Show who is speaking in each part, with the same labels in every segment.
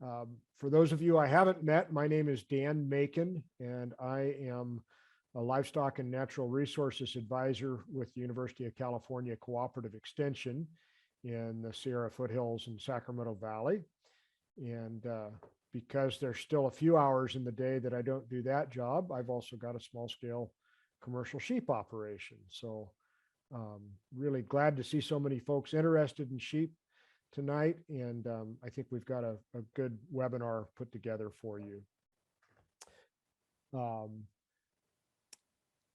Speaker 1: For those of you I haven't met, my name is Dan Macon, and I am a Livestock and Natural Resources Advisor with the University of California Cooperative Extension in the Sierra Foothills and Sacramento Valley. And because there's still a few hours in the day that I don't do that job, I've also got a small scale commercial sheep operation. So really glad to see so many folks interested in sheep tonight. And I think we've got a good webinar put together for you.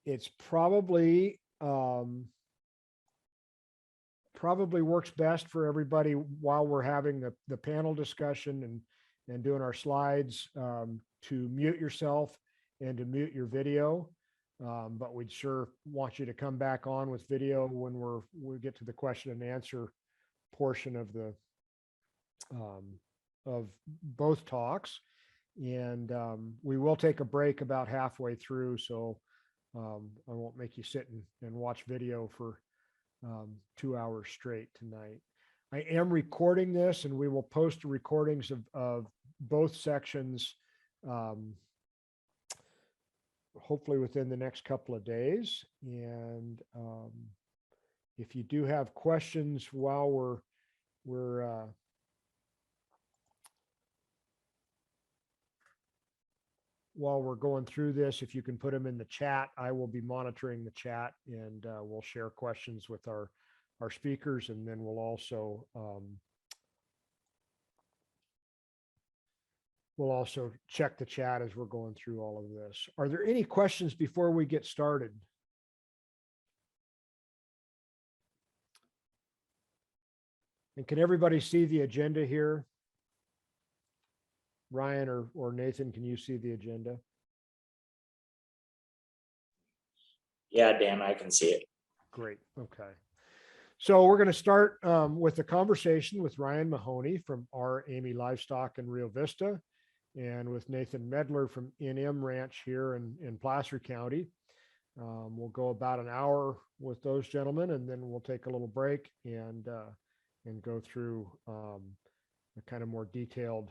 Speaker 1: It's probably works best for everybody while we're having the panel discussion and doing our slides to mute yourself and to mute your video. But we'd sure want you to come back on with video when we get to the question and answer portion of the of both talks. And we will take a break about halfway through, so I won't make you sit and watch video for 2 hours straight tonight. I am recording this, and we will post recordings of both sections hopefully within the next couple of days. And if you do have questions while we're going through this, if you can put them in the chat, I will be monitoring the chat, and we'll share questions with our speakers, and then we'll also check the chat as we're going through all of this. Are there any questions before we get started? And can everybody see the agenda here? Ryan or Nathan, can you see the agenda?
Speaker 2: Yeah, Dan, I can see it.
Speaker 1: Great. Okay. So we're going to start with a conversation with Ryan Mahoney from our Amy Livestock in Rio Vista, and with Nathan Medlar from NM Ranch here in Placer County. We'll go about an hour with those gentlemen, and then we'll take a little break and go through a kind of more detailed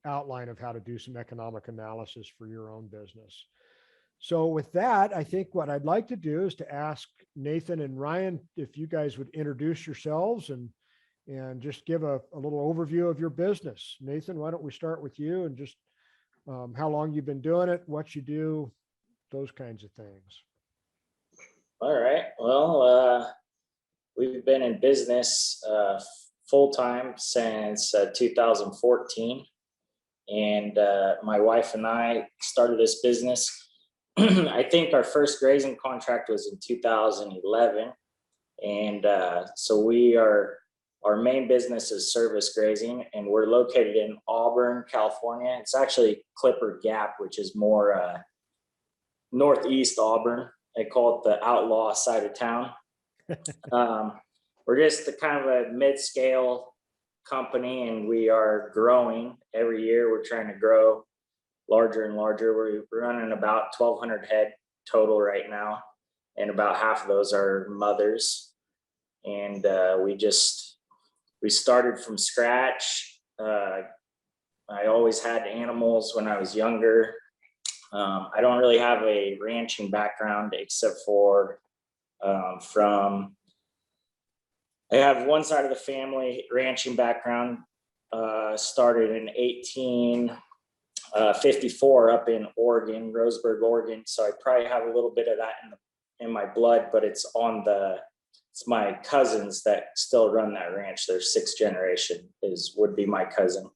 Speaker 1: outline of how to do some economic analysis for your own business. So with that, I think what I'd like to do is to ask Nathan and Ryan if you guys would introduce yourselves and just give a little overview of your business. Nathan, why don't we start with you, and just how long you've been doing it, what you do, those kinds of things.
Speaker 2: All right. Well, we've been in business full-time since 2014. And my wife and I started this business. I think our first grazing contract was in 2011. And so our main business is service grazing, and we're located in Auburn, California. It's actually Clipper Gap, which is more northeast Auburn. They call it the outlaw side of town. We're just kind of a mid-scale company, and we are growing every year. We're trying to grow larger and larger. We're running about 1,200 head total right now, and about half of those are mothers. And we started from scratch. I always had animals when I was younger. I don't really have a ranching background, except for I have one side of the family ranching background. Started in 1854 up in Oregon, Roseburg, Oregon. So I probably have a little bit of that in my blood, but it's my cousins that still run that ranch. Their sixth generation would be my cousin.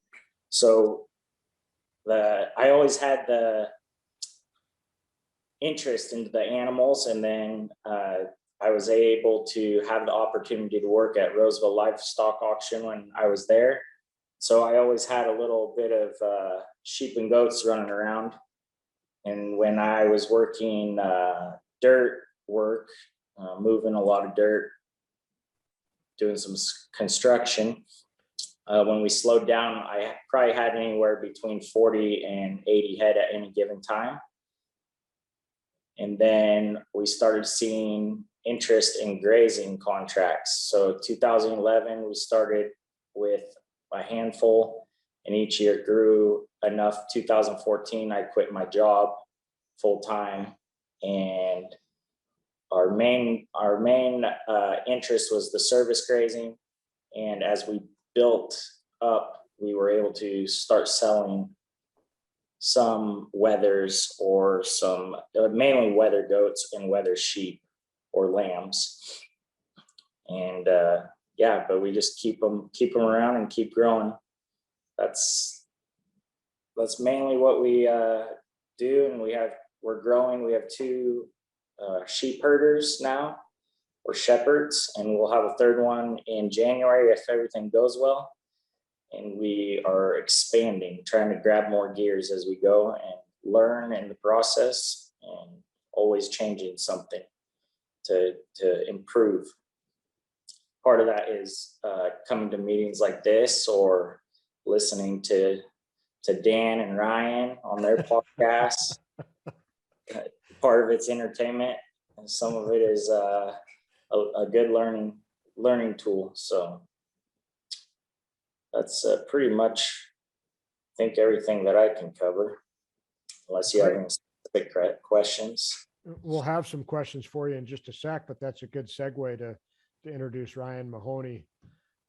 Speaker 2: So I always had the interest into the animals, and then I was able to have the opportunity to work at Roseville Livestock Auction when I was there. So I always had a little bit of sheep and goats running around. And when I was working dirt work, moving a lot of dirt, doing some construction, when we slowed down, I probably had anywhere between 40 and 80 head at any given time. And then we started seeing interest in grazing contracts. So 2011, we started with a handful, and each year grew enough. 2014, I quit my job full time, and our main interest was the service grazing. And as we built up, we were able to start selling some wethers, or some mainly wether goats and wether sheep or lambs. And yeah, but we just keep them around and keep growing. That's mainly what we do. And we're growing. We have 2 sheep herders now, or shepherds, and we'll have a 3rd one in January if everything goes well. And we are expanding, trying to grab more gears as we go and learn in the process, and always changing something to improve. Part of that is coming to meetings like this, or listening to Dan and Ryan on their podcasts. Part of it's entertainment, and some of it is a good learning tool. So that's pretty much, I think, everything that I can cover, unless you have any specific questions.
Speaker 1: We'll have some questions for you in just a sec, but that's a good segue to introduce Ryan Mahoney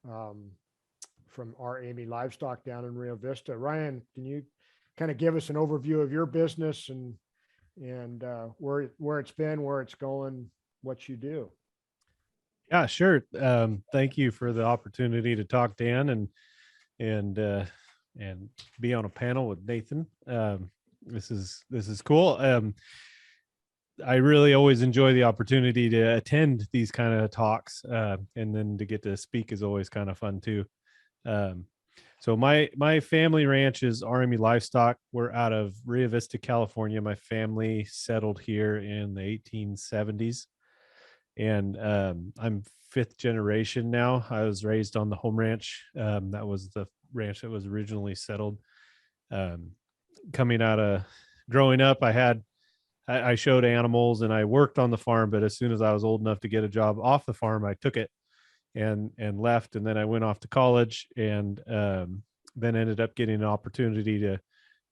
Speaker 1: from our Amy Livestock down in Rio Vista. Ryan, can you kind of give us an overview of your business and where it's been, where it's going, what you do?
Speaker 3: Yeah, sure. Thank you for the opportunity to talk, Dan, and be on a panel with Nathan. This is cool. I really always enjoy the opportunity to attend these kind of talks, and then to get to speak is always kind of fun too. So my family ranch is Amy Livestock. We're out of Rio Vista, California. My family settled here in the 1870s. And I'm 5th generation now. I was raised on the home ranch. That was the ranch that was originally settled. Coming out of growing up, I showed animals and I worked on the farm, but as soon as I was old enough to get a job off the farm, I took it and left. And then I went off to college, and then ended up getting an opportunity to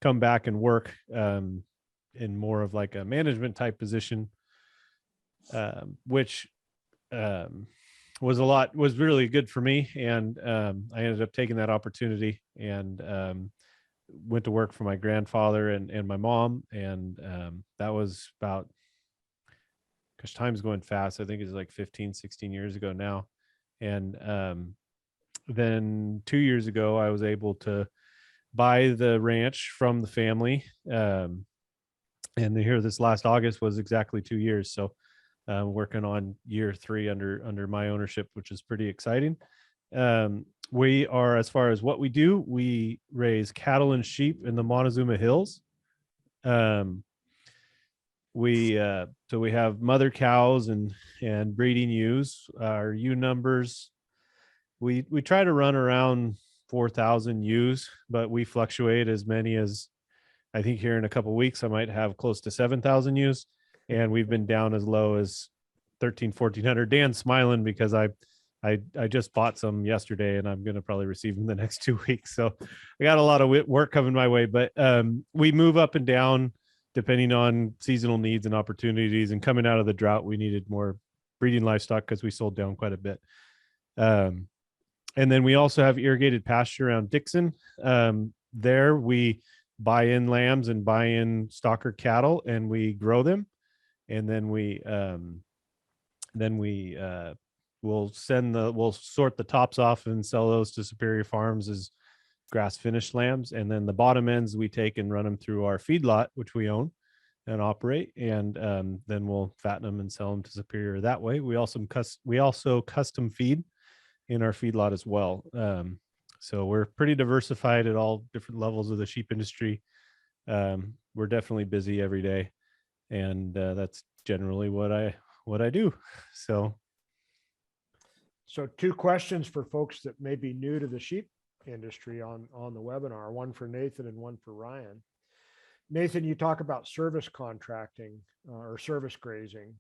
Speaker 3: come back and work in more of like a management type position, which was really good for me. And I ended up taking that opportunity, and went to work for my grandfather and my mom. And that was about, gosh, time's going fast. I think it's like 15, 16 years ago now. And then 2 years ago, I was able to buy the ranch from the family. And here this last August was exactly 2 years. So working on year 3 under my ownership, which is pretty exciting. We are, as far as what we do, we raise cattle and sheep in the Montezuma Hills. We have mother cows and breeding ewes. Our ewe numbers, we try to run around 4,000 ewes, but we fluctuate as many as, I think here in a couple of weeks, I might have close to 7,000 ewes. And we've been down as low as 1,400. Dan's smiling because I just bought some yesterday, and I'm going to probably receive them the next 2 weeks. So I got a lot of work coming my way, but we move up and down depending on seasonal needs and opportunities. And coming out of the drought, we needed more breeding livestock because we sold down quite a bit. And then we also have irrigated pasture around Dixon. There we buy in lambs and buy in stocker cattle, and we grow them. And then we'll sort the tops off and sell those to Superior Farms as grass finished lambs. And then the bottom ends we take and run them through our feedlot, which we own and operate. And then we'll fatten them and sell them to Superior that way. We also custom feed in our feedlot as well. So we're pretty diversified at all different levels of the sheep industry. We're definitely busy every day. And that's generally what I do. So
Speaker 1: 2 questions for folks that may be new to the sheep industry on the webinar, one for Nathan and one for Ryan. Nathan, you talk about service contracting or service grazing.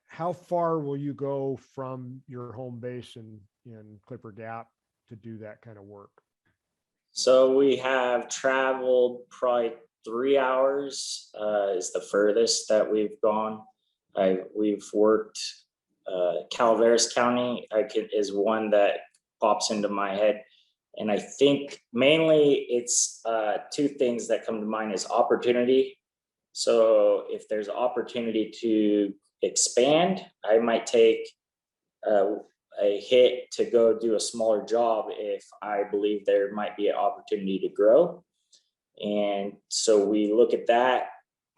Speaker 1: How far will you go from your home base in Clipper Gap to do that kind of work?
Speaker 2: So we have traveled probably 3 hours is the furthest that we've gone. We've worked Calaveras County is one that pops into my head. And I think mainly it's two things that come to mind is opportunity. So if there's opportunity to expand, I might take a hit to go do a smaller job if I believe there might be an opportunity to grow. And so we look at that,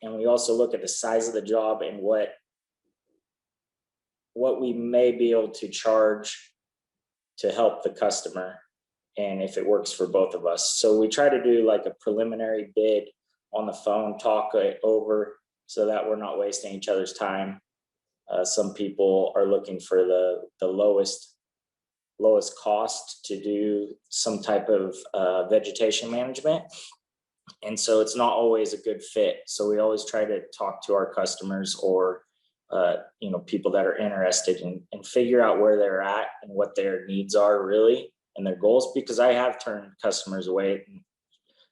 Speaker 2: and we also look at the size of the job and what we may be able to charge to help the customer, and if it works for both of us. So we try to do like a preliminary bid on the phone, talk it over so that we're not wasting each other's time. Some people are looking for the lowest cost to do some type of vegetation management. And so it's not always a good fit. So we always try to talk to our customers or people that are interested and figure out where they're at and what their needs are really and their goals, because I have turned customers away,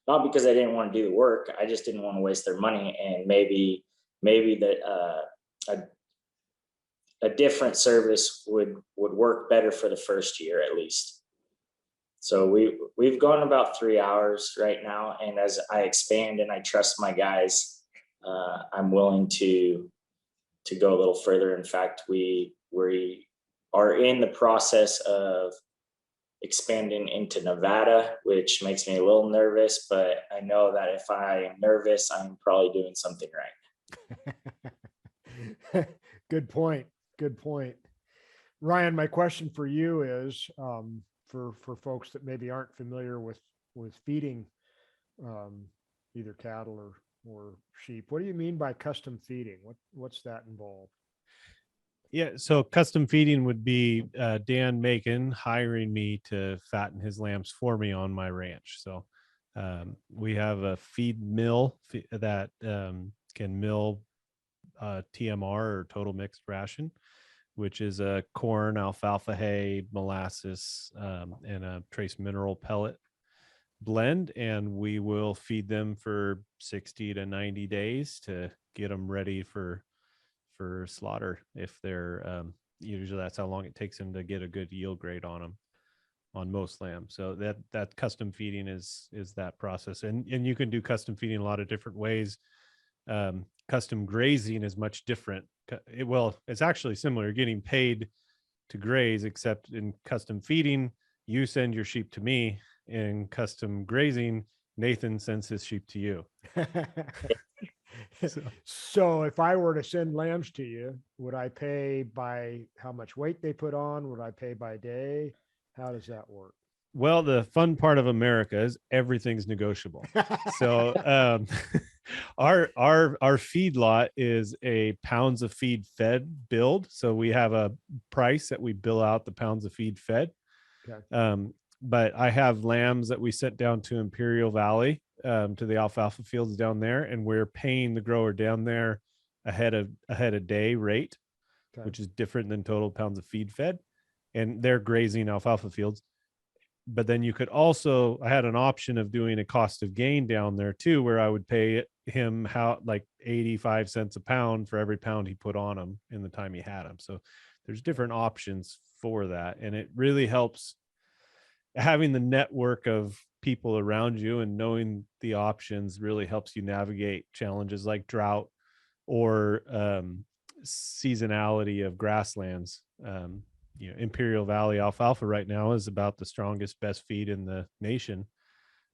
Speaker 2: not because I didn't want to do the work. I just didn't want to waste their money, and maybe that a different service would work better for the first year at least. So we've gone about 3 hours right now, and as I expand and I trust my guys, I'm willing to go a little further. In fact, we are in the process of expanding into Nevada, which makes me a little nervous, but I know that if I am nervous, I'm probably doing something right.
Speaker 1: Good point. Ryan, my question for you is, for folks that maybe aren't familiar with feeding either cattle or sheep, what do you mean by custom feeding? What's that involved?
Speaker 3: Yeah, so custom feeding would be Dan Macon hiring me to fatten his lambs for me on my ranch. So we have a feed mill that can mill TMR, or total mixed ration, which is a corn, alfalfa hay, molasses, and a trace mineral pellet blend. And we will feed them for 60 to 90 days to get them ready for slaughter. If they're usually that's how long it takes them to get a good yield grade on them, on most lambs. So that custom feeding is that process. And you can do custom feeding a lot of different ways. Custom grazing is much different. It's actually similar. You're getting paid to graze, except in custom feeding, you send your sheep to me. In custom grazing, Nathan sends his sheep to you.
Speaker 1: So if I were to send lambs to you, would I pay by how much weight they put on? Would I pay by day? How does that work?
Speaker 3: Well, the fun part of America is everything's negotiable. So our feed lot is a pounds of feed fed build. So we have a price that we bill out the pounds of feed fed. Okay. But I have lambs that we sent down to Imperial Valley, to the alfalfa fields down there, and we're paying the grower down there ahead of day rate, okay, which is different than total pounds of feed fed, and they're grazing alfalfa fields. But then you could also, I had an option of doing a cost of gain down there too, where I would pay him like 85 cents a pound for every pound he put on him in the time he had him. So there's different options for that, and it really helps. Having the network of people around you and knowing the options really helps you navigate challenges like drought or seasonality of grasslands. Imperial Valley alfalfa right now is about the strongest, best feed in the nation,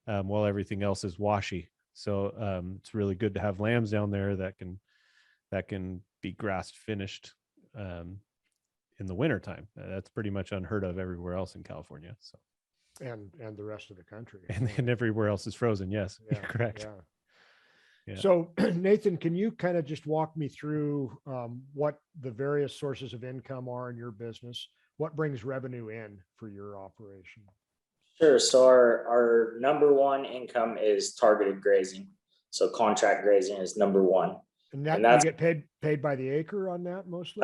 Speaker 3: while everything else is washy. So it's really good to have lambs down there that can be grass finished in the wintertime. That's pretty much unheard of everywhere else in California. So.
Speaker 1: And the rest of the country.
Speaker 3: And everywhere else is frozen. Yes, yeah, correct.
Speaker 1: Yeah. So Nathan, can you kind of just walk me through what the various sources of income are in your business? What brings revenue in for your operation?
Speaker 2: Sure. So our number one income is targeted grazing. So contract grazing is number one.
Speaker 1: And that's, you get paid by the acre on that mostly?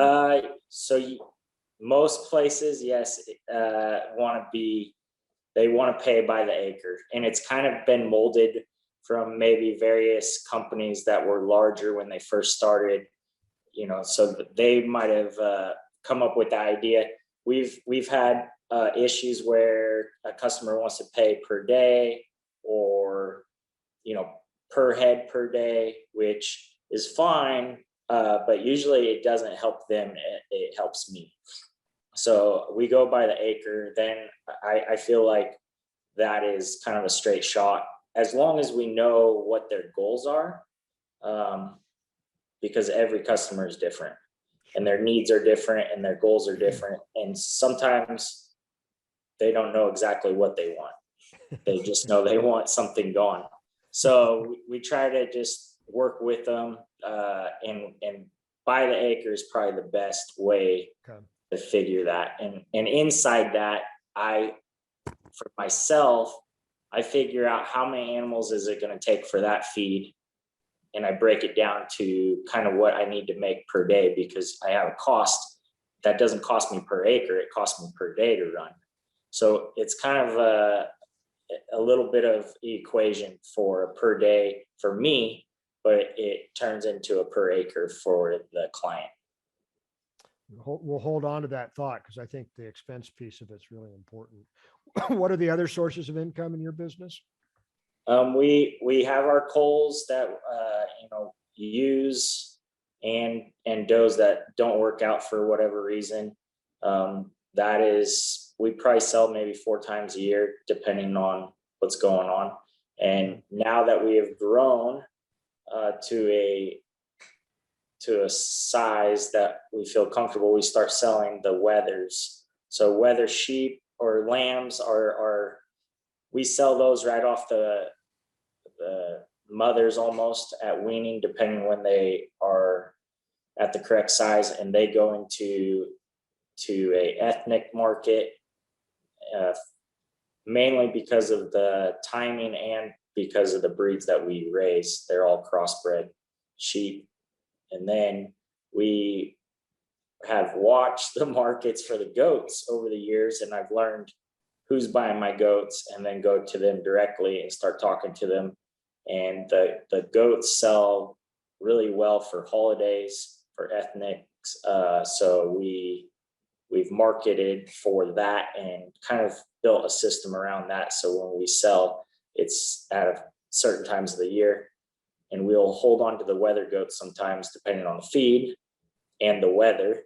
Speaker 2: Most places, yes, want to be they want to pay by the acre. And it's kind of been molded from maybe various companies that were larger when they first started, so they might have come up with the idea. We've had issues where a customer wants to pay per day or, per head per day, which is fine. But usually it doesn't help them. It helps me. So we go by the acre. Then I feel like that is kind of a straight shot, as long as we know what their goals are, because every customer is different and their needs are different and their goals are different. And sometimes they don't know exactly what they want. They just know they want something gone. So we try to just work with them, and by the acre is probably the best way to figure that. And inside that, for myself, I figure out how many animals is it going to take for that feed. And I break it down to kind of what I need to make per day, because I have a cost that doesn't cost me per acre. It costs me per day to run. So it's kind of a little bit of equation for a per day for me, but it turns into a per acre for the client.
Speaker 1: We'll hold on to that thought, because I think the expense piece of it's really important. What are the other sources of income in your business?
Speaker 2: We have our culls that use and does that don't work out for whatever reason. That is, we probably sell maybe 4 times a year, depending on what's going on. And now that we have grown to a size that we feel comfortable, we start selling the wethers. So whether sheep or lambs we sell those right off the mothers almost at weaning, depending when they are at the correct size, and they go into a ethnic market, mainly because of the timing and because of the breeds that we raise. They're all crossbred sheep. And then we have watched the markets for the goats over the years, and I've learned who's buying my goats, and then go to them directly and start talking to them. And the goats sell really well for holidays, for ethnics. So we've marketed for that and kind of built a system around that. So when we sell, it's at certain times of the year, and we'll hold on to the weather goats sometimes, depending on the feed and the weather.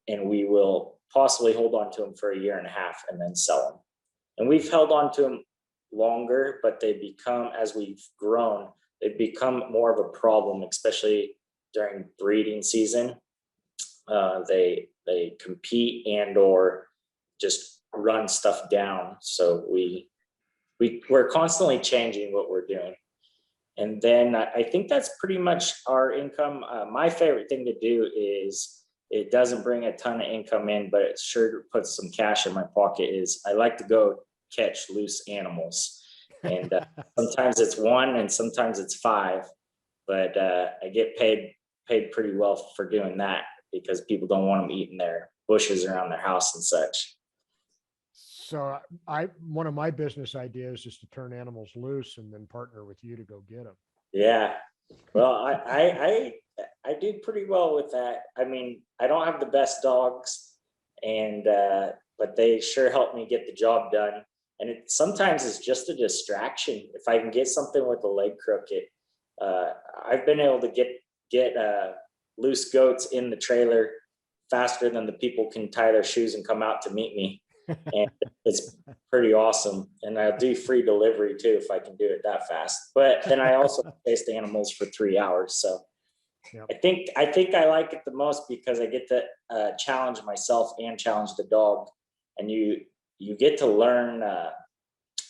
Speaker 2: And we will possibly hold on to them for 1.5 years and then sell them. And we've held on to them longer, but they become, as we've grown, they've become more of a problem, especially during breeding season. They compete and or just run stuff down. So we're constantly changing what we're doing. And then I think that's pretty much our income. My favorite thing to do is, it doesn't bring a ton of income in, but it sure puts some cash in my pocket, is I like to go catch loose animals. And sometimes it's 1 and sometimes it's 5, but I get paid pretty well for doing that, because people don't want them eating their bushes around their house and such.
Speaker 1: So one of my business ideas is to turn animals loose and then partner with you to go get them.
Speaker 2: Yeah. Well, I do pretty well with that. I mean, I don't have the best dogs, and but they sure help me get the job done. And sometimes it's just a distraction. If I can get something with the leg crooked, I've been able to get loose goats in the trailer faster than the people can tie their shoes and come out to meet me. And it's pretty awesome. And I'll do free delivery too if I can do it that fast. But then I also chase the animals for 3 hours. So yep. I think I like it the most, because I get to challenge myself and challenge the dog, and you get to learn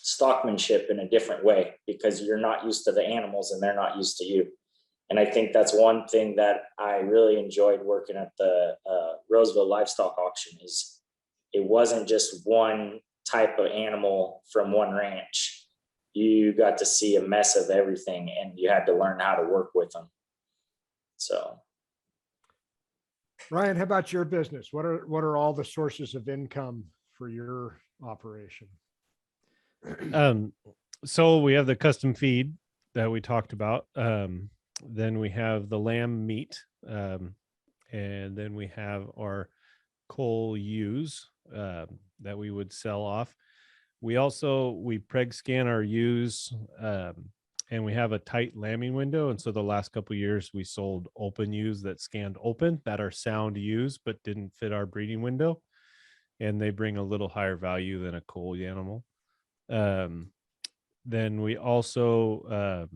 Speaker 2: stockmanship in a different way, because you're not used to the animals and they're not used to you. And I think that's one thing that I really enjoyed working at the Roseville Livestock Auction, is it wasn't just one type of animal from one ranch. You got to see a mess of everything, and you had to learn how to work with them. So,
Speaker 1: Ryan, how about your business? What are all the sources of income for your operation?
Speaker 3: So we have the custom feed that we talked about. Then we have the lamb meat. And then we have our coal ewes that we would sell off. We preg scan our ewes, and we have a tight lambing window. And so the last couple of years we sold open ewes that scanned open, that are sound ewes, but didn't fit our breeding window. And they bring a little higher value than a coal animal. Then we also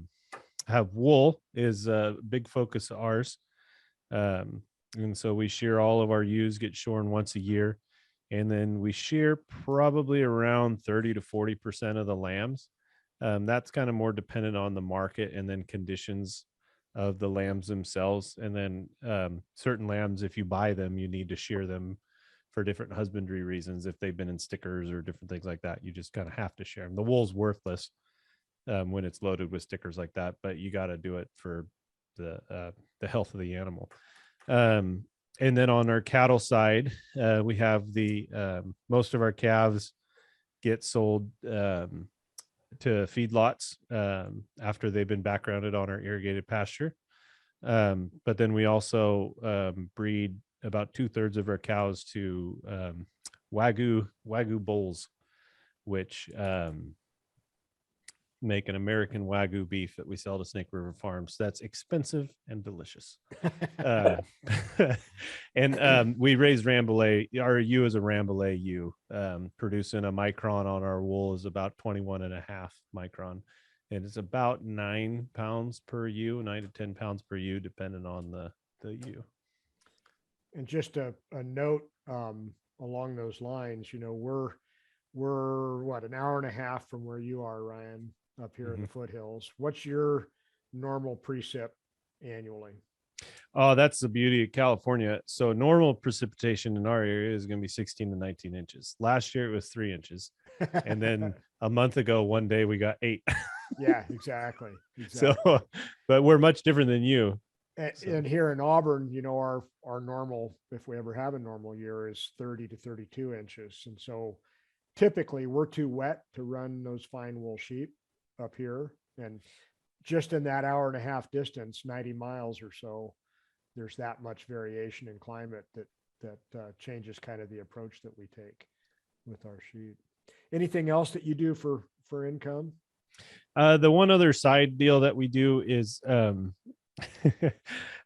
Speaker 3: have wool is a big focus of ours. And so we shear all of our ewes, get shorn once a year. And then we shear probably around 30 to 40% of the lambs. That's kind of more dependent on the market and then conditions of the lambs themselves. And then certain lambs, if you buy them, you need to shear them for different husbandry reasons. If they've been in stickers or different things like that, you just kind of have to shear them. The wool's worthless when it's loaded with stickers like that, but you got to do it for the health of the animal. And then on our cattle side, we have the most of our calves get sold to feedlots after they've been backgrounded on our irrigated pasture. But then we also breed about 2/3 of our cows to Wagyu bulls, which make an American Wagyu beef that we sell to Snake River Farms. That's expensive and delicious. And we raise Rambouillet. Our ewe is a Rambouillet ewe. Producing a micron on our wool is about 21.5 micron. And it's about 9 pounds per ewe, 9 to 10 pounds per ewe, depending on the ewe.
Speaker 1: And just a note along those lines, we're what, an hour and a half from where you are, Ryan, up here in the foothills. What's your normal precip annually?
Speaker 3: Oh, that's the beauty of California. So normal precipitation in our area is going to be 16 to 19 inches. Last year it was 3 inches. And then a month ago, one day we got 8.
Speaker 1: Yeah, exactly.
Speaker 3: So, but we're much different than you.
Speaker 1: And here in Auburn, our normal, if we ever have a normal year, is 30 to 32 inches. And so typically we're too wet to run those fine wool sheep up here. And just in that hour and a half distance, 90 miles or so, there's that much variation in climate that changes kind of the approach that we take with our sheep. Anything else that you do for income?
Speaker 3: The one other side deal that we do is I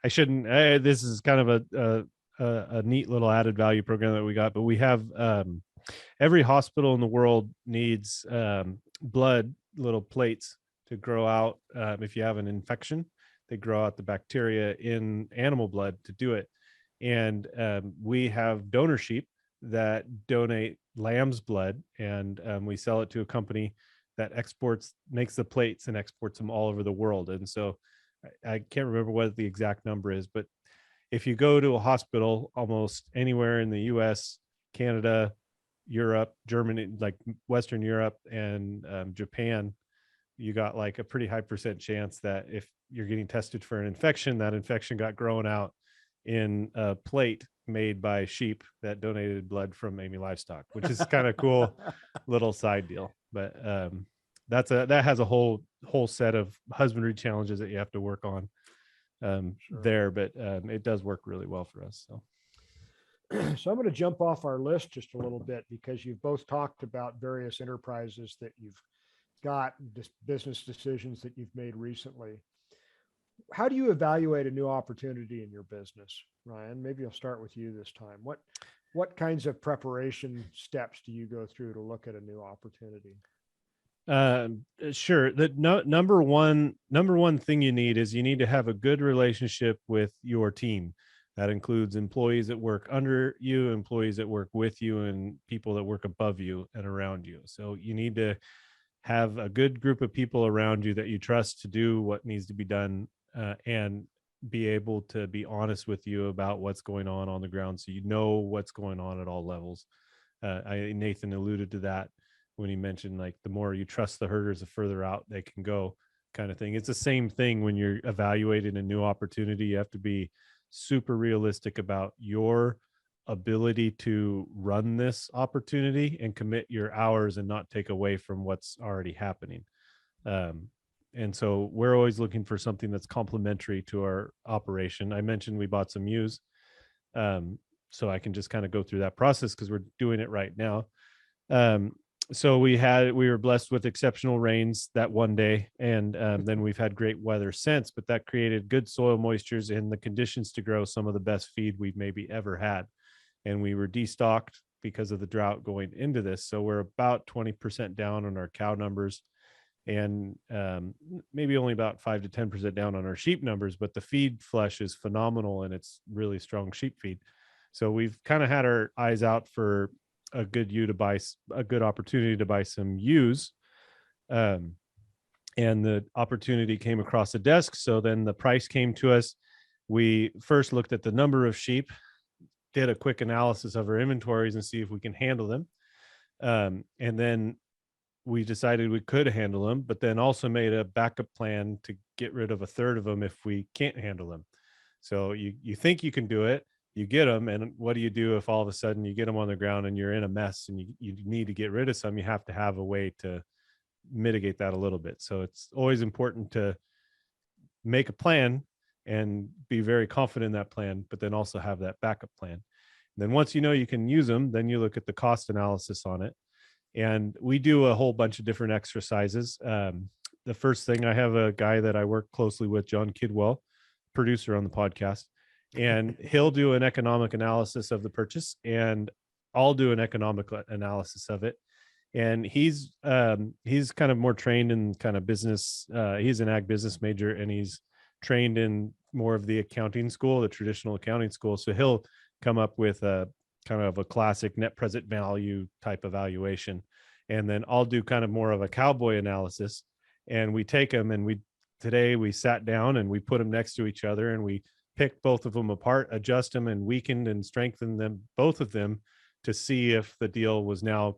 Speaker 3: shouldn't. This is kind of a neat little added value program that we got, but we have every hospital in the world needs blood, little plates to grow out. If you have an infection, they grow out the bacteria in animal blood to do it. And we have donor sheep that donate lamb's blood, and we sell it to a company that makes the plates and exports them all over the world. And so I can't remember what the exact number is, but if you go to a hospital almost anywhere in the US, Canada, Europe, Germany, like Western Europe and Japan, you got like a pretty high % chance that if you're getting tested for an infection, that infection got grown out in a plate made by sheep that donated blood from Mahoney Livestock, which is kind of cool little side deal. But that has a whole set of husbandry challenges that you have to work on there, but it does work really well for us.
Speaker 1: So I'm going to jump off our list just a little bit, because you've both talked about various enterprises that you've got, business decisions that you've made recently. How do you evaluate a new opportunity in your business, Ryan? Maybe I'll start with you this time. What kinds of preparation steps do you go through to look at a new opportunity?
Speaker 3: Sure. The number one thing you need to have a good relationship with your team. That includes employees that work under you, employees that work with you, and people that work above you and around you. So you need to have a good group of people around you that you trust to do what needs to be done, and be able to be honest with you about what's going on the ground, so you know what's going on at all levels. Nathan alluded to that when he mentioned, like, the more you trust the herders, the further out they can go, kind of thing. It's the same thing when you're evaluating a new opportunity. You have to be super realistic about your ability to run this opportunity and commit your hours and not take away from what's already happening. And so we're always looking for something that's complementary to our operation. I mentioned we bought some ewes. So I can just kind of go through that process because we're doing it right now. So we were blessed with exceptional rains that one day, and then we've had great weather since, but that created good soil moistures and the conditions to grow some of the best feed we've maybe ever had. And we were destocked because of the drought going into this. So we're about 20% down on our cow numbers, and maybe only about 5 to 10% down on our sheep numbers, but the feed flush is phenomenal and it's really strong sheep feed. So we've kind of had our eyes out for a good opportunity to buy some ewes. And the opportunity came across the desk. So then the price came to us. We first looked at the number of sheep, did a quick analysis of our inventories and see if we can handle them. And then we decided we could handle them, but then also made a backup plan to get rid of a third of them if we can't handle them. So you think you can do it, you get them, and what do you do if all of a sudden you get them on the ground and you're in a mess and you need to get rid of some? You have to have a way to mitigate that a little bit. So it's always important to make a plan and be very confident in that plan, but then also have that backup plan. And then once you know you can use them, then you look at the cost analysis on it. And we do a whole bunch of different exercises. The first thing, I have a guy that I work closely with, John Kidwell, producer on the podcast, and he'll do an economic analysis of the purchase, and I'll do an economic analysis of it. And he's kind of more trained in kind of business. He's an ag business major, and he's trained in more of the accounting school, the traditional accounting school. So he'll come up with a kind of a classic net present value type evaluation. And then I'll do kind of more of a cowboy analysis. And we take them, and today we sat down and we put them next to each other, and we picked both of them apart, adjust them, and weakened and strengthened them, both of them, to see if the deal was now,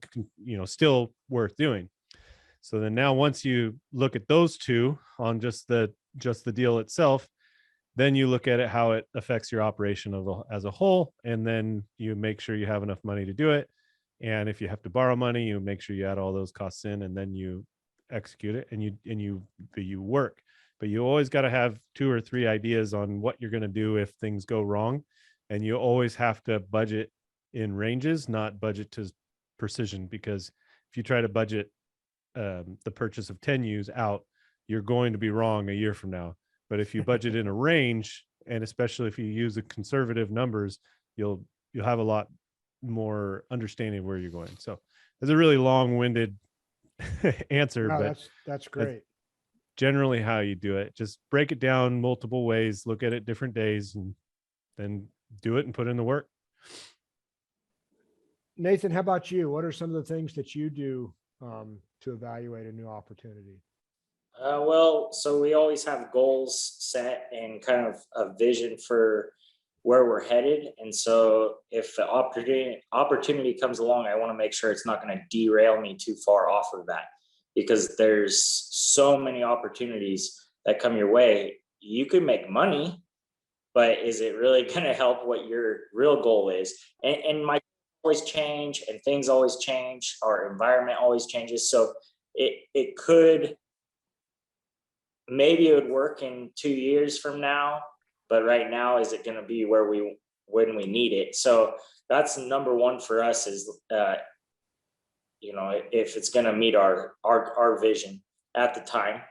Speaker 3: still worth doing. So then now, once you look at those two on just the deal itself, then you look at it, how it affects your operation as a whole, and then you make sure you have enough money to do it. And if you have to borrow money, you make sure you add all those costs in, and then you execute it, and you work. But you always got to have 2 or 3 ideas on what you're going to do if things go wrong, and you always have to budget in ranges, not budget to precision, because if you try to budget the purchase of 10 ewes out, you're going to be wrong a year from now. But if you budget in a range, and especially if you use the conservative numbers, you'll have a lot more understanding of where you're going. So it's a really long-winded answer,
Speaker 1: No,
Speaker 3: but
Speaker 1: that's great.
Speaker 3: That's generally how you do it. Just break it down multiple ways, look at it different days, and then do it and put in the work.
Speaker 1: Nathan, how about you? What are some of the things that you do to evaluate a new opportunity?
Speaker 2: So we always have goals set and kind of a vision for where we're headed. And so if the opportunity comes along, I want to make sure it's not going to derail me too far off of that, because there's so many opportunities that come your way. You can make money, but is it really going to help what your real goal is? And my always change, and things always change. Our environment always changes. So it could, maybe it would work in 2 years from now, but right now, is it going to be when we need it? So that's number one for us, is if it's going to meet our vision at the time.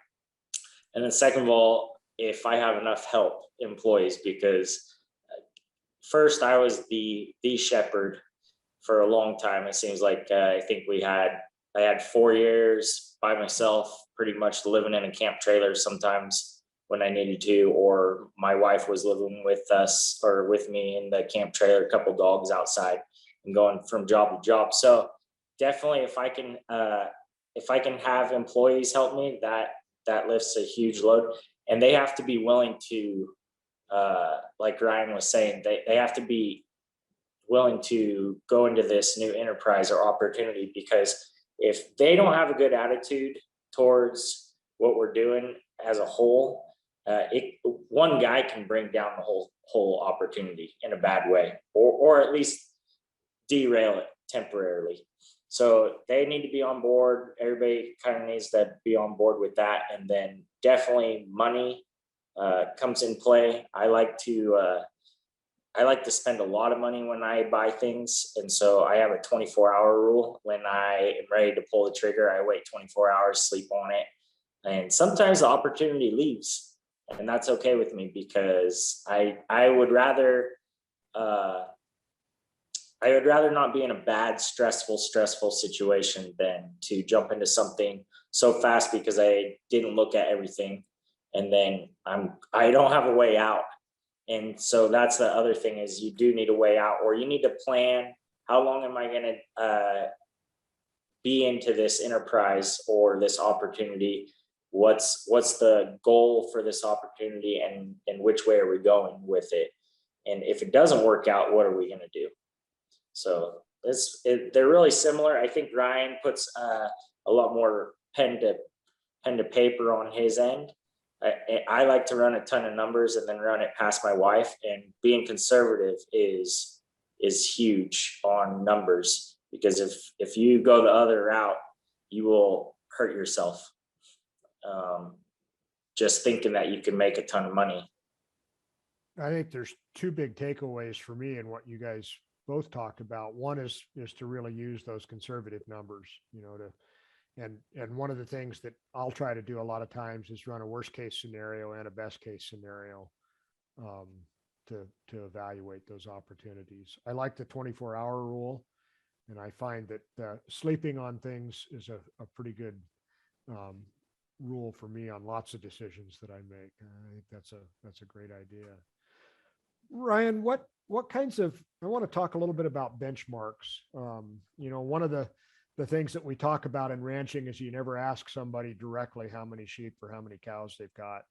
Speaker 2: And then second of all, if I have enough help employees, because first I was the shepherd for a long time. It seems like I think I had 4 years by myself, pretty much living in a camp trailer sometimes when I needed to, or my wife was living with us or with me in the camp trailer, a couple dogs outside, and going from job to job. So definitely, if I can have employees help me, that lifts a huge load. And they have to be willing to, like Ryan was saying, they have to be willing to go into this new enterprise or opportunity, because if they don't have a good attitude towards what we're doing as a whole, one guy can bring down the whole opportunity in a bad way, or at least derail it temporarily. So they need to be on board. Everybody kind of needs to be on board with that. And then definitely money comes in play. I like to spend a lot of money when I buy things. And so I have a 24-hour rule. When I am ready to pull the trigger, I wait 24 hours, sleep on it. And sometimes the opportunity leaves, and that's okay with me, because I would rather not be in a bad, stressful situation than to jump into something so fast because I didn't look at everything, and then I don't have a way out. And so that's the other thing, is you do need a way out, or you need to plan, how long am I going to be into this enterprise or this opportunity? What's the goal for this opportunity, and which way are we with it? And if it doesn't work out, what are we going to do? So they're really similar. I think Ryan puts a lot more pen to paper on his end. I like to run a ton of numbers and then run it past my wife, and being conservative is huge on numbers, because if you go the other route, you will hurt yourself. Just thinking that you can make a ton of money.
Speaker 1: I think there's two big takeaways for me in what you guys both talked about. One is to really use those conservative numbers, and one of the things that I'll try to do a lot of times is run a worst case scenario and a best case scenario to evaluate those opportunities. I like the 24-hour rule, and I find that sleeping on things is a pretty good rule for me on lots of decisions that I make. I think that's a great idea. Ryan, what kinds of, I want to talk a little bit about benchmarks. One of the things that we talk about in ranching is you never ask somebody directly how many sheep or how many cows they've got,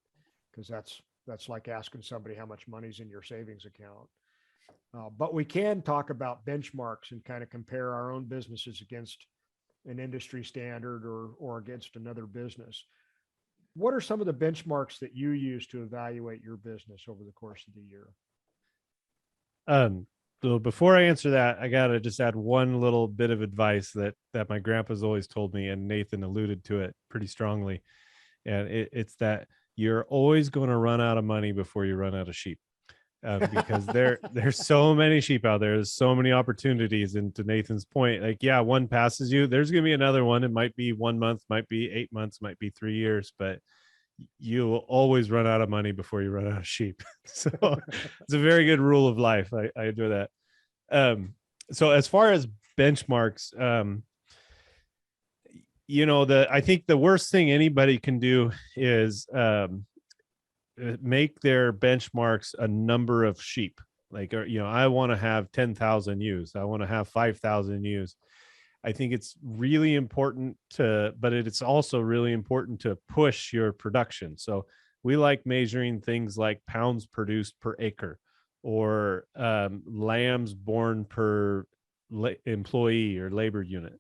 Speaker 1: because that's like asking somebody how much money's in your savings account. But we can talk about benchmarks and kind of compare our own businesses against an industry standard or against another business. What are some of the benchmarks that you use to evaluate your business over the course of the year?
Speaker 3: So before I answer that, I got to just add one little bit of advice that my grandpa's always told me, and Nathan alluded to it pretty strongly. And it's that you're always going to run out of money before you run out of sheep. Because there's so many sheep out there. There's so many opportunities. And to Nathan's point, like, yeah, one passes you, there's going to be another one. It might be 1 month, might be 8 months, might be 3 years, but you will always run out of money before you run out of sheep. So it's a very good rule of life. I enjoy that. So as far as benchmarks, I think the worst thing anybody can do is make their benchmarks a number of sheep. Like, I want to have 10,000 ewes. I want to have 5,000 ewes. I think it's really important but it's also really important to push your production. So we like measuring things like pounds produced per acre, or lambs born per employee or labor unit.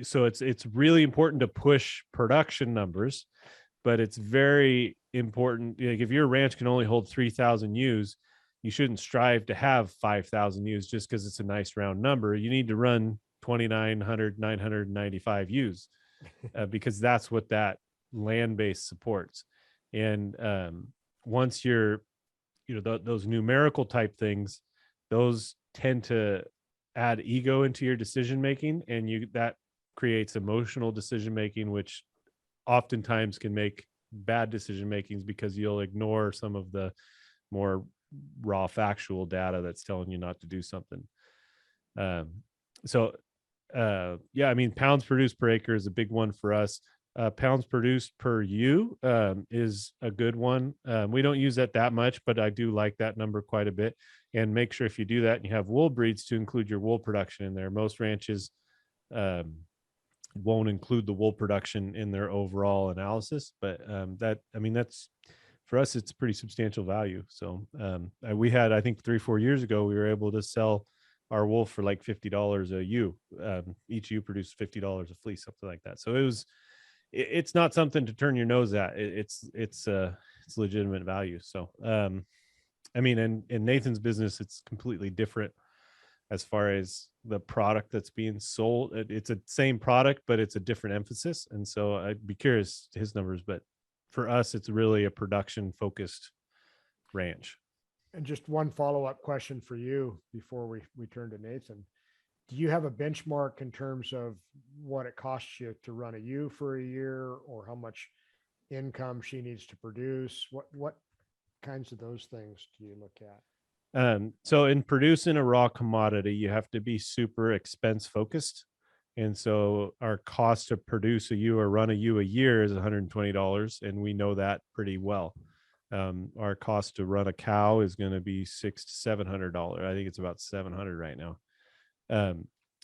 Speaker 3: So it's really important to push production numbers, but it's very important. Like, if your ranch can only hold 3,000 ewes, you shouldn't strive to have 5,000 ewes just because it's a nice round number. You need to run 995 ewes because that's what that land base supports. And once you're, those numerical type things, those tend to add ego into your decision making, and that creates emotional decision making, which oftentimes can make bad decision makings because you'll ignore some of the more raw factual data that's telling you not to do something. Pounds produced per acre is a big one for us. Pounds produced per ewe is a good one. We don't use that much, but I do like that number quite a bit. And make sure, if you do that and you have wool breeds, to include your wool production in there. Most ranches won't include the wool production in their overall analysis, but that's, for us, it's pretty substantial value. So we had, I think 3-4 years ago, we were able to sell our wool for like $50 a ewe. Each ewe produced $50 a fleece, something like that. So it's not something to turn your nose at. It's legitimate value. So, I mean, in Nathan's business, it's completely different as far as the product that's being sold. It's a same product, but it's a different emphasis. And so I'd be curious his numbers, but for us, it's really a production focused ranch.
Speaker 1: And just one follow-up question for you before we turn to Nathan. Do you have a benchmark in terms of what it costs you to run a ewe for a year, or how much income she needs to produce? What kinds of those things do you look at?
Speaker 3: So in producing a raw commodity, you have to be super expense focused. And so our cost to produce a ewe or run a ewe a year is $120. And we know that pretty well. Our cost to run a cow is going to be $600 to $700. I think it's about 700 right now.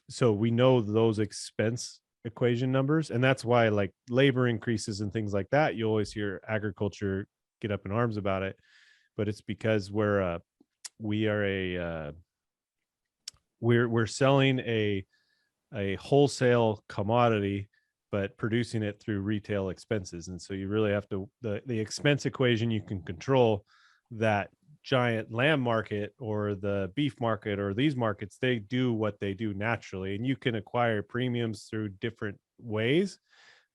Speaker 3: So we know those expense equation numbers, and that's why like labor increases and things like that, you always hear agriculture get up in arms about it, but it's because we're selling a wholesale commodity, but producing it through retail expenses. And so you really have to, the expense equation you can control. That giant lamb market or the beef market or these markets, they do what they do naturally, and you can acquire premiums through different ways,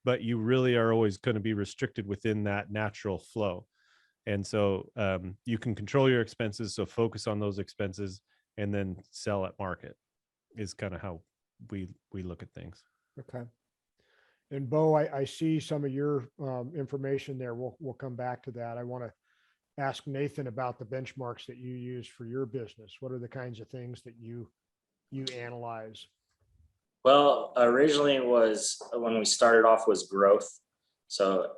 Speaker 3: but you really are always going to be restricted within that natural flow. And so you can control your expenses, so focus on those expenses and then sell at market is kind of how we look at things.
Speaker 1: Okay. And Bo, I see some of your information there. We'll come back to that. I want to ask Nathan about the benchmarks that you use for your business. What are the kinds of things that you analyze?
Speaker 2: Well, originally it was, when we started off, was growth. So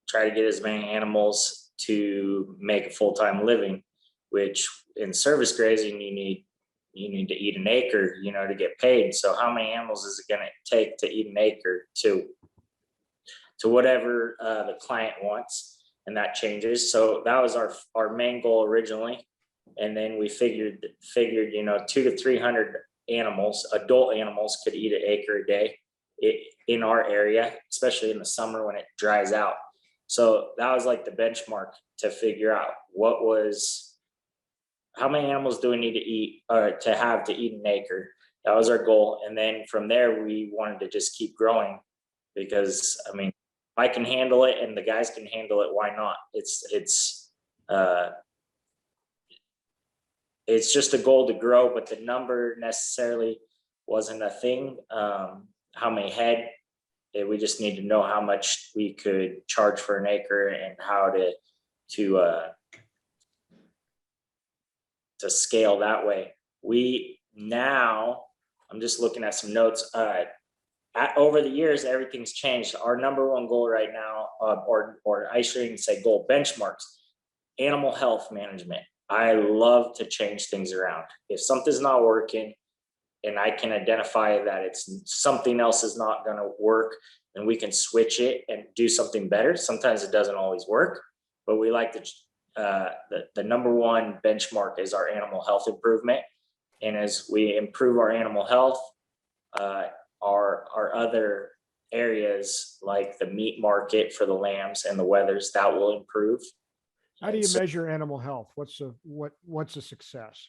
Speaker 2: try to get as many animals to make a full-time living, which in service grazing, you need to eat an acre, to get paid. So how many animals is it going to take to eat an acre to whatever the client wants? And that changes. So that was our main goal originally. And then we figured, 200 to 300 animals, adult animals, could eat an acre a day in our area, especially in the summer when it dries out. So that was like the benchmark to figure out how many animals do we need to eat or to have to eat an acre. That was our goal. And then from there, we wanted to just keep growing, because I mean, I can handle it and the guys can handle it. Why not? It's just a goal to grow, but the number necessarily wasn't a thing. How many head? We just need to know how much we could charge for an acre and how to scale that way. I'm just looking at some notes. Over the years, everything's changed. Our number one goal right now, or I shouldn't even say goal, benchmarks, animal health management. I love to change things around. If something's not working and I can identify that it's something else is not going to work, then we can switch it and do something better. Sometimes it doesn't always work, but we like to, the number one benchmark is our animal health improvement. And as we improve our animal health, our other areas like the meat market for the lambs and the wethers, that will improve.
Speaker 1: How do you measure animal health? What's a success?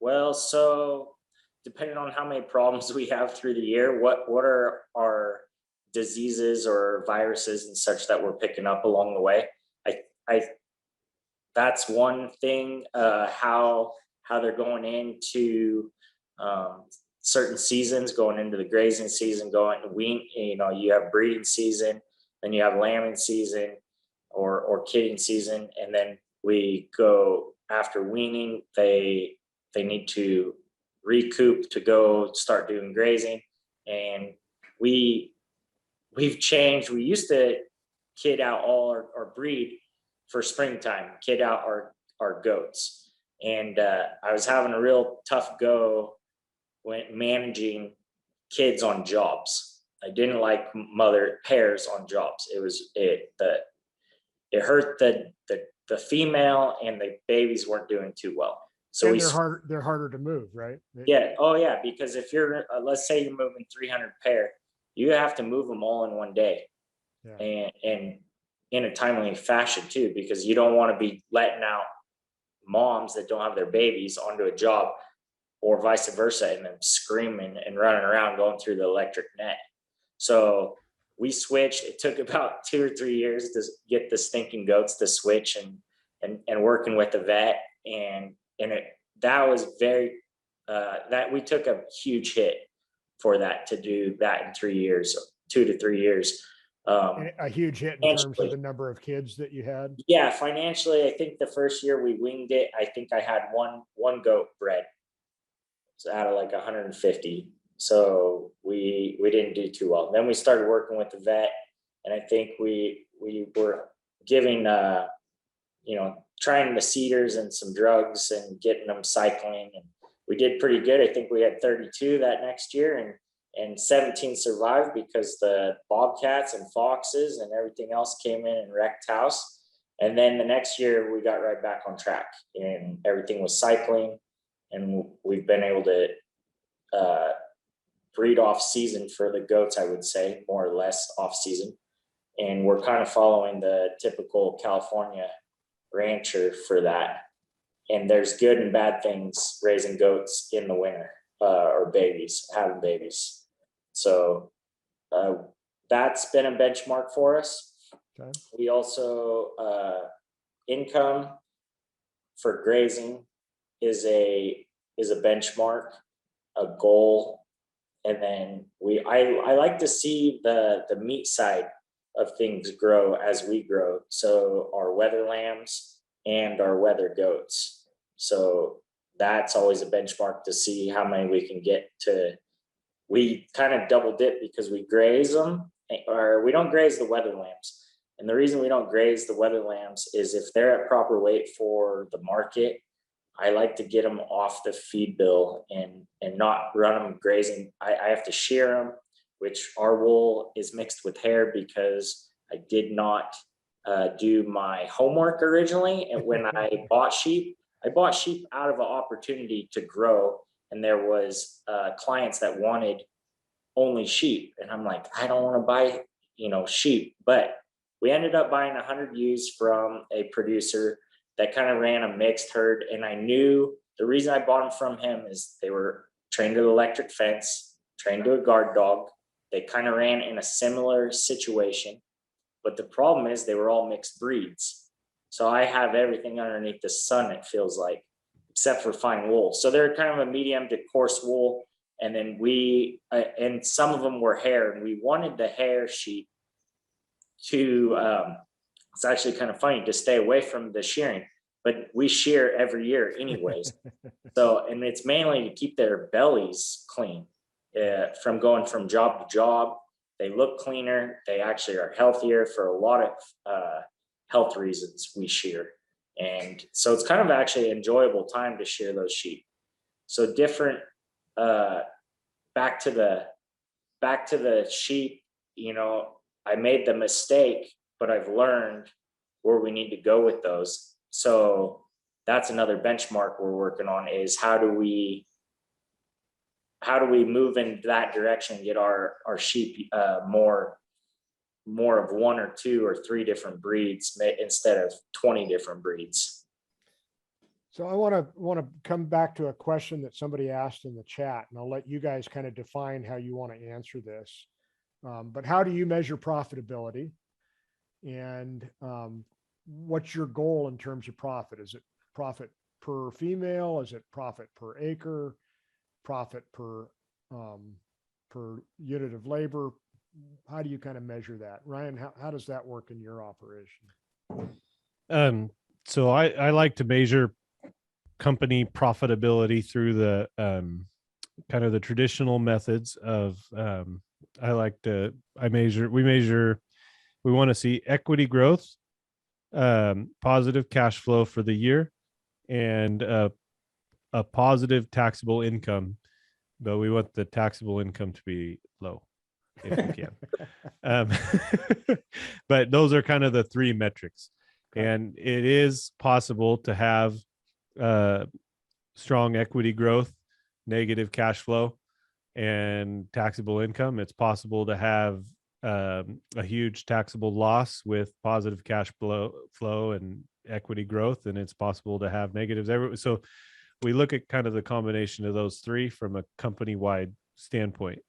Speaker 2: Well, so depending on how many problems we have through the year, what are our diseases or viruses and such that we're picking up along the way? That's one thing. How they're going into certain seasons, going into the grazing season, you have breeding season, then you have lambing season or kidding season, and then we go after weaning. They need to recoup to go start doing grazing. And we've changed. We used to kid out all our breed for springtime, kid out our goats. And I was having a real tough go when managing kids on jobs. I didn't like mother pairs on jobs. It hurt the female, and the babies weren't doing too well. So
Speaker 1: and they're harder to move, right?
Speaker 2: Yeah. Oh yeah. Because if you're, let's say you're moving 300 pair, you have to move them all in one day.
Speaker 1: Yeah.
Speaker 2: And in a timely fashion too, because you don't want to be letting out moms that don't have their babies onto a job, or vice versa, and then screaming and running around going through the electric net. So we switched. It took about 2 or 3 years to get the stinking goats to switch, and working with the vet, and that was very that we took a huge hit for that, to do that in 3 years, 2 to 3 years.
Speaker 1: A huge hit in terms of the number of kids that you had.
Speaker 2: Yeah, financially, I think the first year we winged it. I think I had one goat bred, so out of like 150. So we didn't do too well. Then we started working with the vet, and I think we were giving trying the seeders and some drugs and getting them cycling, and we did pretty good. I think we had 32 that next year, and 17 survived because the bobcats and foxes and everything else came in and wrecked house. And then the next year we got right back on track, and everything was cycling, and we've been able to breed off season for the goats, I would say, more or less off season. And we're kind of following the typical California rancher for that. And there's good and bad things raising goats in the winter, or having babies. So that's been a benchmark for us.
Speaker 1: Okay.
Speaker 2: We also, income for grazing is a benchmark, a goal. And then I like to see the meat side of things grow as we grow. So our wether lambs and our wether goats. So that's always a benchmark to see how many we can get to. We kind of double dip because we graze them, or we don't graze the wether lambs. And the reason we don't graze the wether lambs is if they're at proper weight for the market, I like to get them off the feed bill and not run them grazing. I have to shear them, which our wool is mixed with hair because I did not do my homework originally. And when I bought sheep out of an opportunity to grow. And there was clients that wanted only sheep. And I'm like, I don't want to buy, sheep. But we ended up buying 100 ewes from a producer that kind of ran a mixed herd. And I knew the reason I bought them from him is they were trained to the electric fence, trained to a guard dog. They kind of ran in a similar situation. But the problem is they were all mixed breeds. So I have everything underneath the sun, it feels like, except for fine wool. So they're kind of a medium to coarse wool. And then and some of them were hair, and we wanted the hair sheep to, it's actually kind of funny to stay away from the shearing, but we shear every year anyways. So, and it's mainly to keep their bellies clean from going from job to job. They look cleaner. They actually are healthier for a lot of health reasons we shear. And so it's kind of actually an enjoyable time to shear those sheep. So different, back to the sheep, I made the mistake, but I've learned where we need to go with those. So that's another benchmark we're working on, is how do we move in that direction, get our sheep more of 1 or 2 or 3 different breeds instead of 20 different breeds.
Speaker 1: So I want to come back to a question that somebody asked in the chat, and I'll let you guys kind of define how you want to answer this. But how do you measure profitability? And what's your goal in terms of profit? Is it profit per female? Is it profit per acre? Profit per unit of labor? How do you kind of measure that? Ryan, how does that work in your operation?
Speaker 3: So I like to measure company profitability through the kind of the traditional methods of we want to see equity growth, positive cash flow for the year, and a positive taxable income, but we want the taxable income to be low if we can. But those are kind of the 3 metrics. Okay. And it is possible to have strong equity growth, negative cash flow, and taxable income. It's possible to have a huge taxable loss with positive cash flow and equity growth, and it's possible to have negatives everywhere. So we look at kind of the combination of those three from a company-wide standpoint.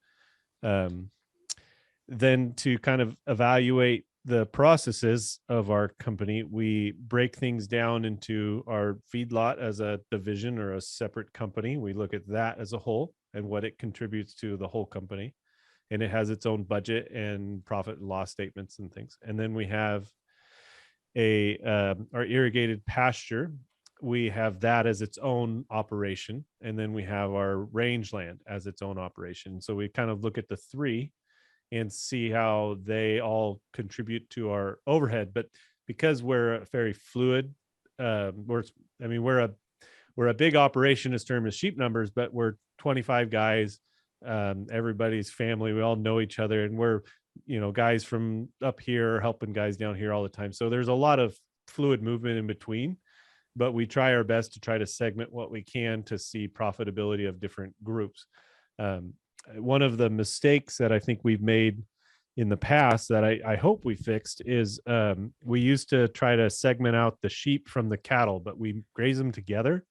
Speaker 3: Then to kind of evaluate the processes of our company, we break things down into our feedlot as a division or a separate company. We look at that as a whole and what it contributes to the whole company. And it has its own budget and profit and loss statements and things. And then we have our irrigated pasture. We have that as its own operation. And then we have our rangeland as its own operation. So we kind of look at the three and see how they all contribute to our overhead. But because we're very fluid, we're a big operation as term as sheep numbers, but we're 25 guys, everybody's family. We all know each other, and we're, guys from up here helping guys down here all the time. So there's a lot of fluid movement in between, but we try our best to try to segment what we can to see profitability of different groups. One of the mistakes that I think we've made in the past that I hope we fixed is we used to try to segment out the sheep from the cattle, but we graze them together.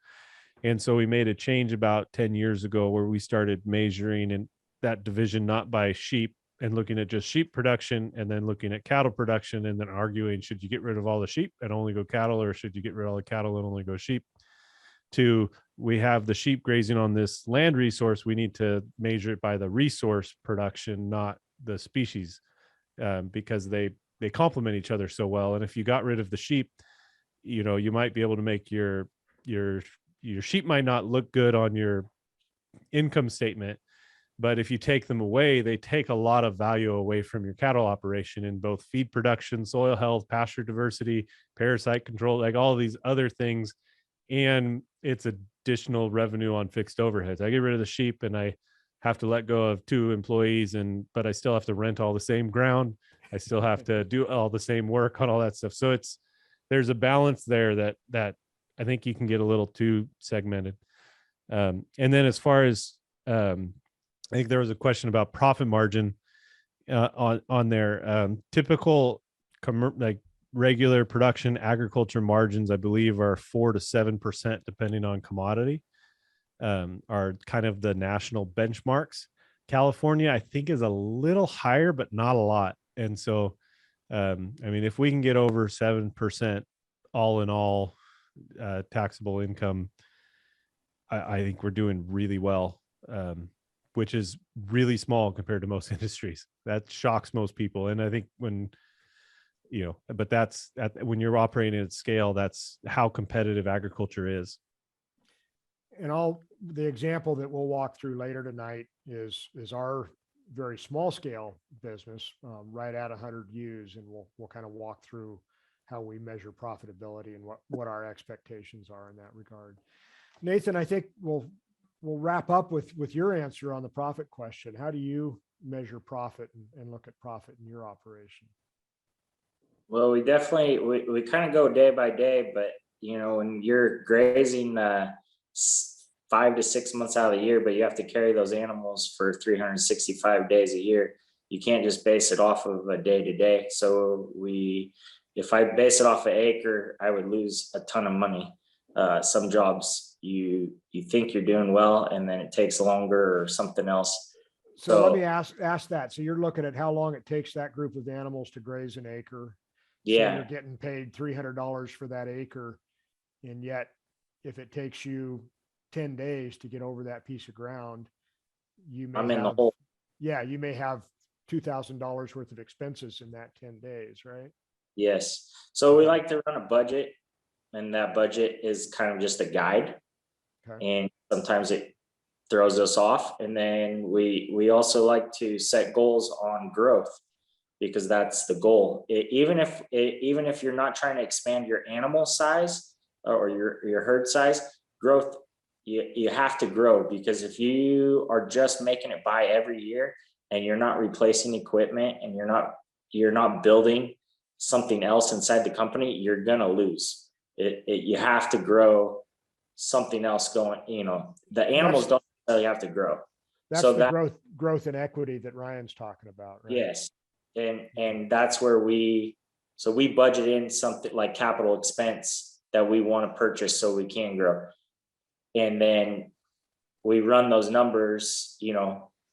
Speaker 3: And so we made a change about 10 years ago where we started measuring in that division, not by sheep and looking at just sheep production, and then looking at cattle production, and then arguing, should you get rid of all the sheep and only go cattle, or should you get rid of all the cattle and only go sheep? To, we have the sheep grazing on this land resource, we need to measure it by the resource production, not the species, because they complement each other so well. And if you got rid of the sheep, you might be able to make your sheep might not look good on your income statement, but if you take them away, they take a lot of value away from your cattle operation in both feed production, soil health, pasture diversity, parasite control, like all these other things. And it's additional revenue on fixed overheads. I get rid of the sheep and I have to let go of 2 employees, but I still have to rent all the same ground. I still have to do all the same work on all that stuff. So there's a balance there that I think you can get a little too segmented. And then as far as, I think there was a question about profit margin on there. Typical regular production agriculture margins, I believe, are 4 to 7%, depending on commodity, are kind of the national benchmarks. California, I think, is a little higher, but not a lot. And so, if we can get over 7% all in all taxable income, I think we're doing really well, which is really small compared to most industries. That shocks most people. And I think when you're operating at scale, that's how competitive agriculture is.
Speaker 1: And the example that we'll walk through later tonight is our very small scale business, right at 100 Ewes, and we'll kind of walk through how we measure profitability and what our expectations are in that regard. Nathan, I think we'll wrap up with your answer on the profit question. How do you measure profit and look at profit in your operation?
Speaker 2: Well, we definitely, we kind of go day by day, but when you're grazing 5 to 6 months out of the year, but you have to carry those animals for 365 days a year, you can't just base it off of a day to day. So if I base it off an acre, I would lose a ton of money. Some jobs you think you're doing well, and then it takes longer or something else.
Speaker 1: So let me ask that. So you're looking at how long it takes that group of animals to graze an acre.
Speaker 2: Yeah.
Speaker 1: So you're getting paid $300 for that acre. And yet if it takes you 10 days to get over that piece of ground, you may
Speaker 2: the hole.
Speaker 1: Yeah, you may have $2,000 worth of expenses in that 10 days, right?
Speaker 2: Yes. So we like to run a budget, and that budget is kind of just a guide. Okay. And sometimes it throws us off. And then we also like to set goals on growth, because that's the goal. Even if you're not trying to expand your animal size or your herd size, growth, you have to grow, because if you are just making it by every year and you're not replacing equipment and you're not building something else inside the company, you're gonna lose. You have to grow something else going. The animals don't really have to grow.
Speaker 1: That's
Speaker 2: So
Speaker 1: the
Speaker 2: that,
Speaker 1: growth in equity that Ryan's talking about, right?
Speaker 2: yes. And that's where we budget in something like capital expense that we want to purchase so we can grow. And then we run those numbers,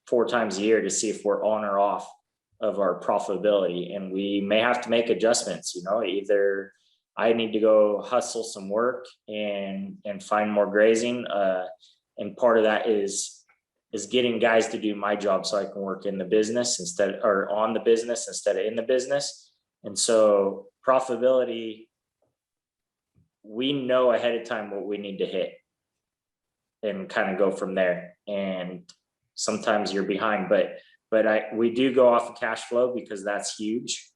Speaker 2: 4 times a year to see if we're on or off of our profitability. And we may have to make adjustments, either I need to go hustle some work and find more grazing. And part of that is getting guys to do my job so I can work in the business on the business instead of in the business. And so profitability, we know ahead of time what we need to hit and kind of go from there. And sometimes you're behind, but we do go off of cash flow because that's huge.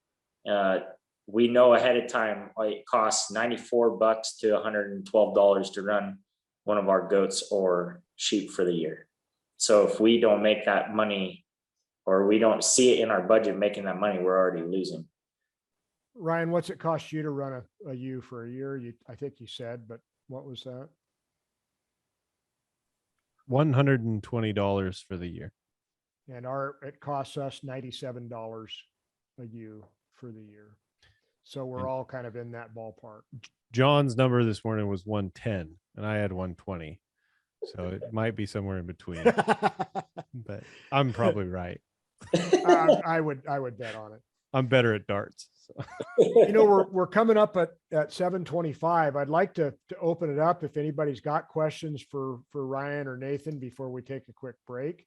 Speaker 2: We know ahead of time it costs $94 to $112 to run one of our goats or sheep for the year. So if we don't make that money, or we don't see it in our budget making that money, we're already losing.
Speaker 1: Ryan, what's it cost you to run a ewe for a year? I think you said, but what was that?
Speaker 3: $120 for the year.
Speaker 1: And it costs us $97 a ewe for the year. So we're all kind of in that ballpark.
Speaker 3: John's number this morning was 110 and I had 120. So it might be somewhere in between, but I'm probably right.
Speaker 1: I would bet on it.
Speaker 3: I'm better at darts. So.
Speaker 1: We're coming up at 7:25. I'd like to open it up if anybody's got questions for Ryan or Nathan before we take a quick break.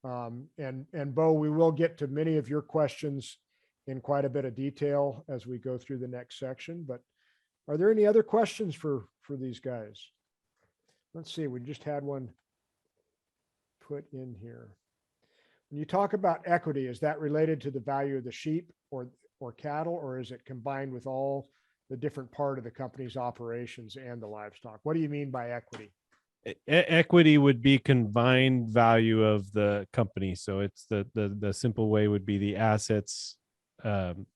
Speaker 1: And Bo, we will get to many of your questions in quite a bit of detail as we go through the next section. But are there any other questions for these guys? Let's see. We just had one put in here. When you talk about equity, is that related to the value of the sheep or cattle, or is it combined with all the different part of the company's operations and the livestock? What do you mean by equity?
Speaker 3: Equity would be combined value of the company. So it's the simple way would be the assets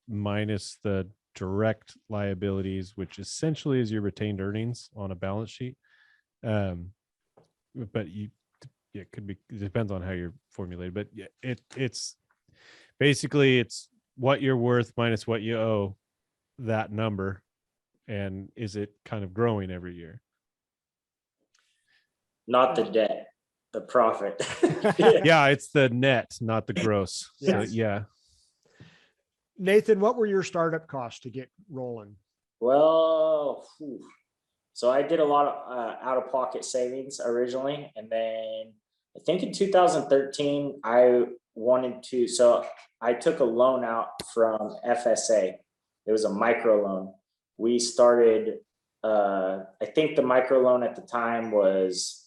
Speaker 3: minus the direct liabilities, which essentially is your retained earnings on a balance sheet. But it could be, it depends on how you're formulated, but it's basically it's what you're worth minus what you owe, that number. And is it kind of growing every year?
Speaker 2: Not the debt, the profit.
Speaker 3: Yeah, it's the net, not the gross.
Speaker 1: Yes.
Speaker 3: So, yeah.
Speaker 1: Nathan, what were your startup costs to get rolling?
Speaker 2: Well, so I did a lot of out-of-pocket savings originally. And then I think in 2013, so I took a loan out from FSA. It was a micro loan. We started, I think the micro loan at the time was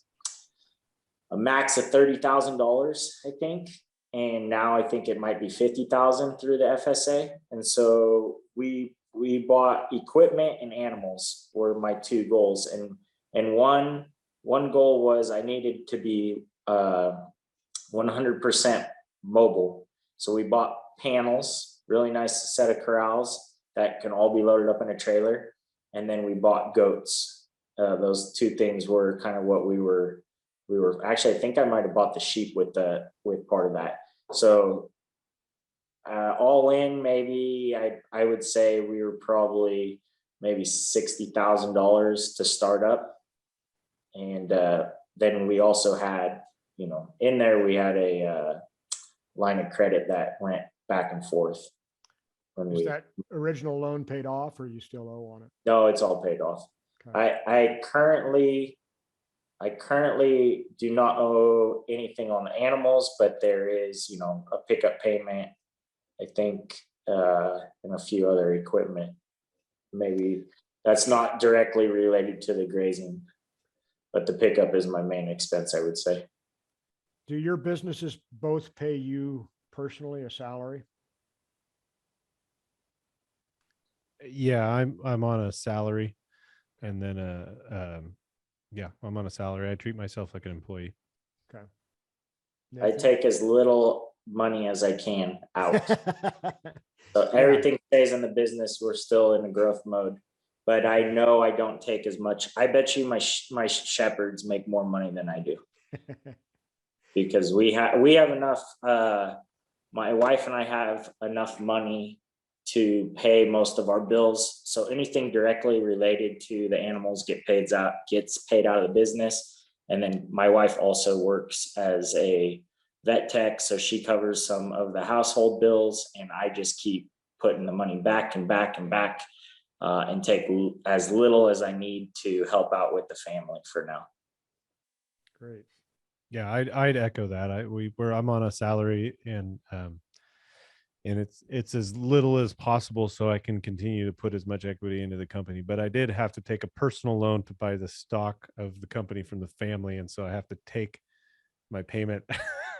Speaker 2: a max of $30,000, I think. And now I think it might be 50,000 through the FSA. And so we bought equipment and animals were my 2 goals. And one goal was I needed to be 100% mobile. So we bought panels, really nice set of corrals that can all be loaded up in a trailer. And then we bought goats. Those 2 things were kind of what we were actually, I think I might've bought the sheep with part of that. So all in, maybe I would say we were probably maybe $60,000 to start up. And then we also had, in there, we had a line of credit that went back and forth.
Speaker 1: Is that original loan paid off, or you still owe on it?
Speaker 2: No, it's all paid off. Okay. I currently do not owe anything on the animals, but there is, a pickup payment, I think, and a few other equipment. Maybe that's not directly related to the grazing, but the pickup is my main expense, I would say.
Speaker 1: Do your businesses both pay you personally a salary?
Speaker 3: Yeah, I'm on a salary, and then yeah, I'm on a salary. I treat myself like an employee.
Speaker 1: Okay.
Speaker 2: I take as little money as I can out. So everything stays in the business. We're still in a growth mode, but I know I don't take as much. I bet you my shepherds make more money than I do. because we have enough, my wife and I have enough money to pay most of our bills. So anything directly related to the animals gets paid out of the business. And then my wife also works as a vet tech, so she covers some of the household bills, and I just keep putting the money back and back and back, and take as little as I need to help out with the family for now.
Speaker 1: Great.
Speaker 3: Yeah, I'd echo that. I'm on a salary, and it's as little as possible so I can continue to put as much equity into the company. But I did have to take a personal loan to buy the stock of the company from the family, and so I have to take my payment.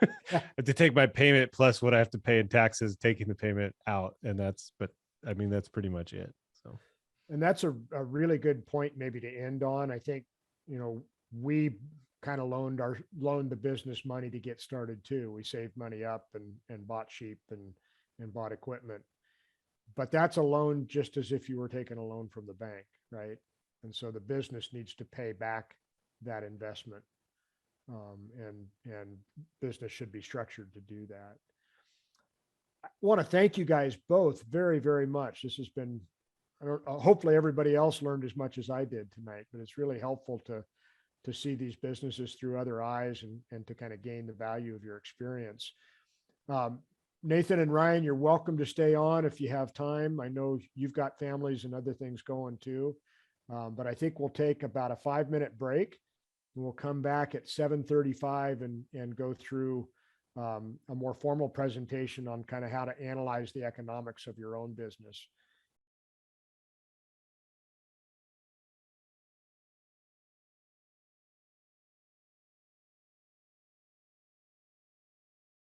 Speaker 3: I have to take my payment plus what I have to pay in taxes, taking the payment out, and that's pretty much it. So,
Speaker 1: And that's a really good point maybe to end on. I think, we kind of loaned the business money to get started too. We saved money up and bought sheep and bought equipment. But that's a loan just as if you were taking a loan from the bank, right? And so the business needs to pay back that investment. And business should be structured to do that. I want to thank you guys both very, very much. This has been, hopefully everybody else learned as much as I did tonight, but it's really helpful to see these businesses through other eyes and to kind of gain the value of your experience. Nathan and Ryan, you're welcome to stay on if you have time. I know you've got families and other things going too, but I think we'll take about a 5-minute break. And we'll come back at 7:35 and go through a more formal presentation on kind of how to analyze the economics of your own business.